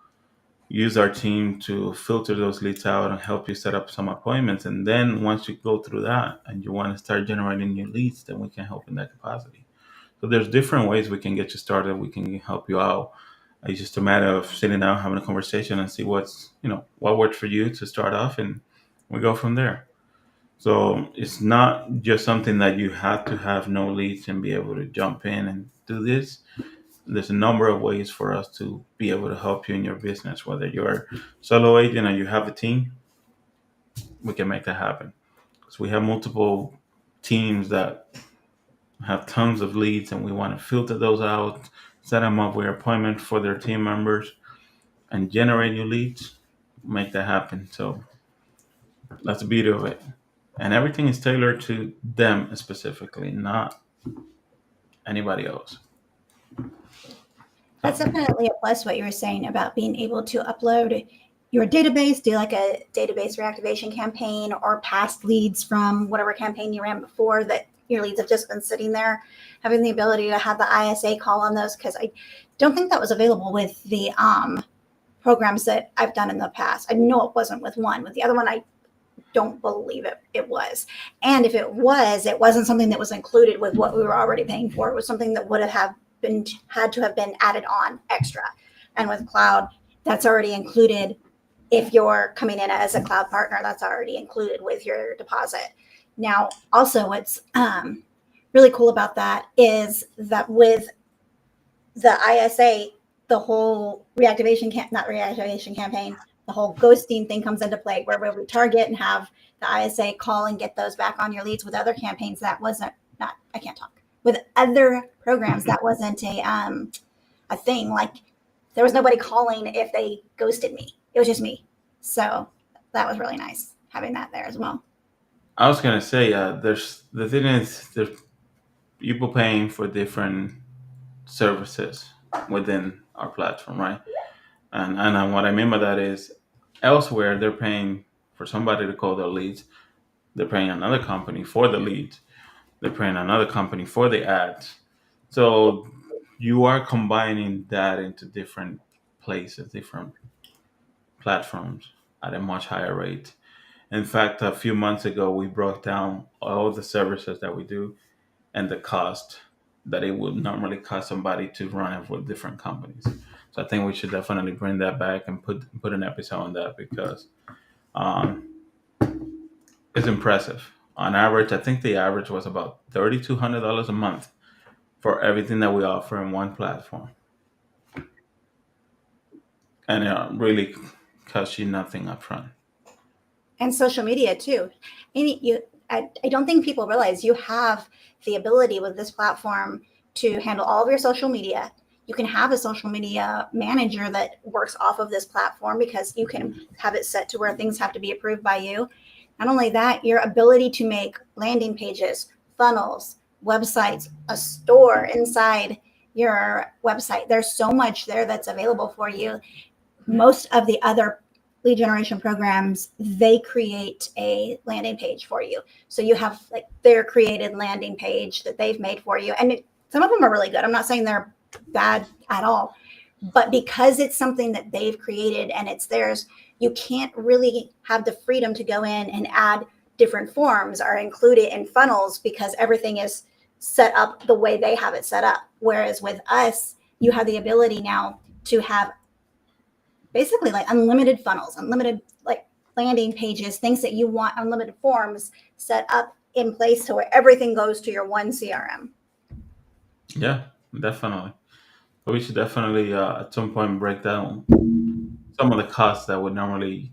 Speaker 2: use our team to filter those leads out and help you set up some appointments. And then once you go through that and you want to start generating new leads, then we can help in that capacity. So there's different ways we can get you started. We can help you out. It's just a matter of sitting down, having a conversation, and see what works for you to start off, and we go from there. So it's not just something that you have to have no leads and be able to jump in and do this. There's a number of ways for us to be able to help you in your business. Whether you're a solo agent and you have a team, we can make that happen. Because we have multiple teams that have tons of leads, and we want to filter those out, set them up with appointment for their team members, and generate new leads. Make that happen. So that's the beauty of it. And everything is tailored to them specifically, not anybody else.
Speaker 1: That's
Speaker 2: So
Speaker 1: definitely a plus, what you were saying about being able to upload your database, do like a database reactivation campaign, or past leads from whatever campaign you ran before that your leads have just been sitting there, having the ability to have the ISA call on those, because I don't think that was available with the programs that I've done in the past. I know it wasn't with one. With the other one, I don't believe it was. And if it was, it wasn't something that was included with what we were already paying for. It was something that would have been had to have been added on extra. And with cloud, That's already included. If you're coming in as a cloud partner, that's already included with your deposit. Now, also, what's really cool about that is that with the ISA, the whole not reactivation campaign, the whole ghosting thing comes into play, where we target and have the ISA call and get those back on your leads. With other campaigns, that wasn't not. I can't talk. With other programs, that wasn't a thing. Like, there was nobody calling if they ghosted me. It was just me. So that was really nice having that there as well.
Speaker 2: I was gonna say, there's the thing is there's people paying for different services within our platform, right? And what I mean by that is elsewhere they're paying for somebody to call their leads. They're paying another company for the leads. They're paying another company for the ads. So you are combining that into different places, different platforms at a much higher rate. In fact, a few months ago, we broke down all the services that we do and the cost that it would normally cost somebody to run it for different companies. So I think we should definitely bring that back and put an episode on that because um, it's impressive. On average, I think the average was about $3,200 a month for everything that we offer in one platform, and it really costs you nothing upfront.
Speaker 1: And social media too. I don't think people realize you have the ability with this platform to handle all of your social media. You can have a social media manager that works off of this platform because you can have it set to where things have to be approved by you. Not only that, your ability to make landing pages, funnels, websites, a store inside your website. There's so much there that's available for you. Most of the other lead generation programs, they create a landing page for you. So you have like their created landing page that they've made for you. And some of them are really good. I'm not saying they're bad at all, but because it's something that they've created and it's theirs, you can't really have the freedom to go in and add different forms or include it in funnels because everything is set up the way they have it set up. Whereas with us, you have the ability now to have basically like unlimited funnels, unlimited like landing pages, things that you want, unlimited forms set up in place to where everything goes to your one CRM.
Speaker 2: Yeah, definitely. But we should definitely at some point break down some of the costs that would normally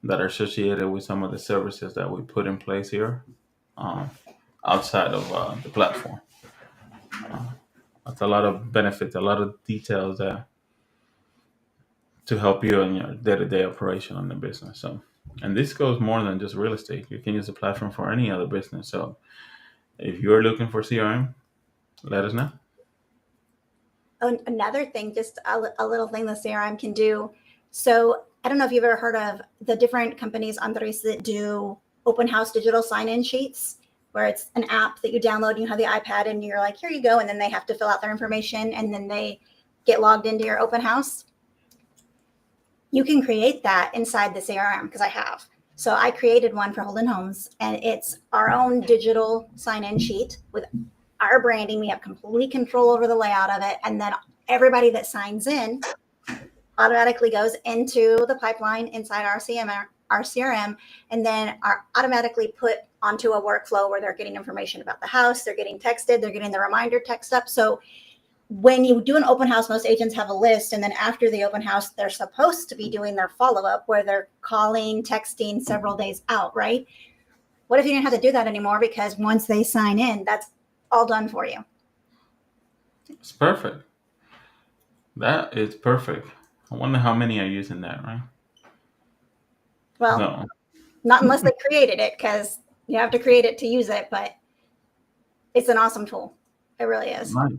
Speaker 2: that are associated with some of the services that we put in place here um, outside of the platform. Uh, that's a lot of benefits, a lot of details there to help you in your day-to-day operation on the business. So, and this goes more than just real estate. You can use the platform for any other business. So, if you're looking for CRM, let us know.
Speaker 1: Another thing, just a little thing the CRM can do. So I don't know if you've ever heard of the different companies, Andres, that do open house digital sign-in sheets, where it's an app that you download and you have the iPad and you're like, here you go. And then they have to fill out their information and then they get logged into your open house. You can create that inside the CRM because I have. So I created one for Holden Homes and it's our own digital sign-in sheet with our branding. We have complete control over the layout of it. And then everybody that signs in automatically goes into the pipeline inside our CRM, and then are automatically put onto a workflow where they're getting information about the house. They're getting texted. They're getting the reminder text up. So when you do an open house, most agents have a list. And then after the open house, they're supposed to be doing their follow-up where they're calling, texting several days out, right? What if you didn't have to do that anymore? Because once they sign in, that's all done for you.
Speaker 2: It's perfect. That is perfect. I wonder how many are using that, right?
Speaker 1: Well,
Speaker 2: No.
Speaker 1: not unless they created it, because you have to create it to use it, but it's an awesome tool. It really is.
Speaker 2: Right.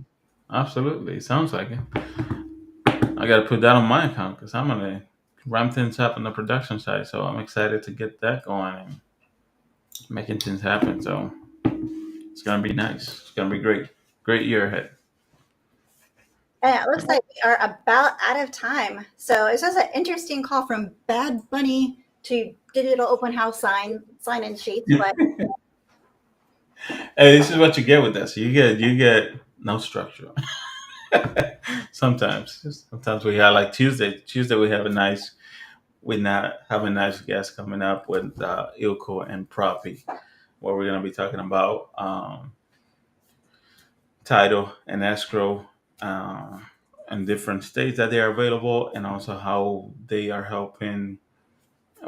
Speaker 2: Absolutely. Sounds like it. I got to put that on my account because I'm going to ramp things up on the production side. So I'm excited to get that going and making things happen. So it's going to be nice. It's going to be great. Great year ahead.
Speaker 1: And it looks like we are about out of time. So it's just an interesting call from Bad Bunny to digital open house sign-in sheets. But
Speaker 2: Hey, this is what you get with this. You get no structure. Sometimes we have like Tuesday we have a nice we not have a nice guest coming up with Ilko and Proppy, where we're gonna be talking about title and escrow uh, and different states that they are available, and also how they are helping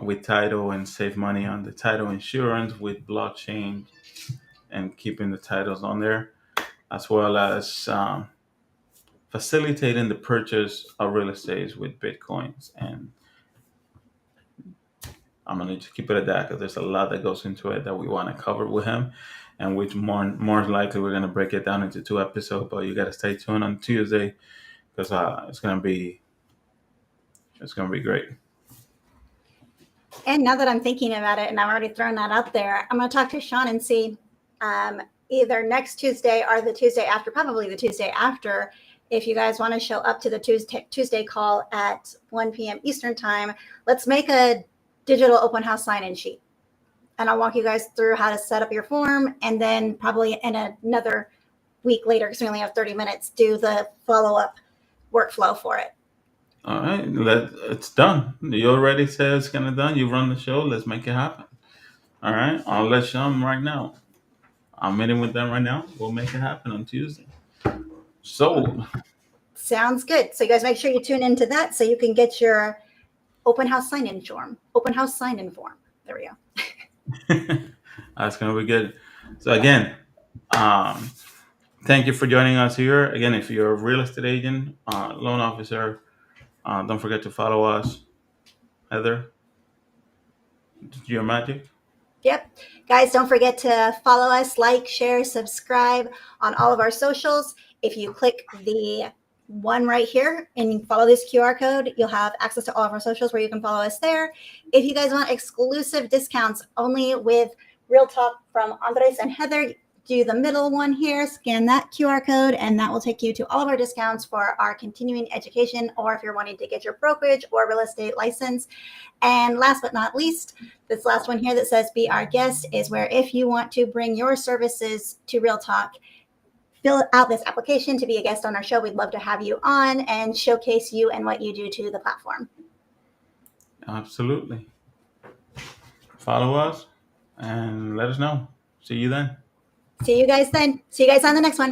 Speaker 2: with title and save money on the title insurance with blockchain and keeping the titles on there, as well as facilitating the purchase of real estate with bitcoins. And I'm gonna just keep it at that because there's a lot that goes into it that we want to cover with him, and which more likely we're gonna break it down into 2 episodes. But you gotta stay tuned on Tuesday because it's gonna be great.
Speaker 1: And now that I'm thinking about it, and I've already thrown that out there, I'm going to talk to Sean and see either next Tuesday or the Tuesday after, probably the Tuesday after, if you guys want to show up to the Tuesday call at 1 p.m. Eastern time. Let's make a digital open house sign-in sheet. And I'll walk you guys through how to set up your form, and then probably in another week later, because we only have 30 minutes, do the follow-up workflow for it.
Speaker 2: All right, it's done. You already said it's gonna done. You run the show. Let's make it happen. All right, I'll let Sean right now. I'm meeting with them right now. We'll make it happen on Tuesday. So,
Speaker 1: Sounds good. So you guys make sure you tune into that so you can get your open house sign-in form. Open house sign-in form. There we go.
Speaker 2: that's gonna be good. So again, thank you for joining us here. Again, if you're a real estate agent, loan officer, don't forget to follow us. Heather, your magic.
Speaker 1: Yep. Guys, don't forget to follow us, like, share, subscribe on all of our socials. If you click the one right here and follow this QR code, you'll have access to all of our socials where you can follow us there. If you guys want exclusive discounts only with Real Talk from Andres and Heather, do the middle one here, scan that QR code, and that will take you to all of our discounts for our continuing education, or if you're wanting to get your brokerage or real estate license. And last but not least, this last one here that says be our guest is where if you want to bring your services to Real Talk, fill out this application to be a guest on our show. We'd love to have you on and showcase you and what you do to the platform.
Speaker 2: Absolutely. Follow us and let us know. See you then.
Speaker 1: See you guys then. See you guys on the next one.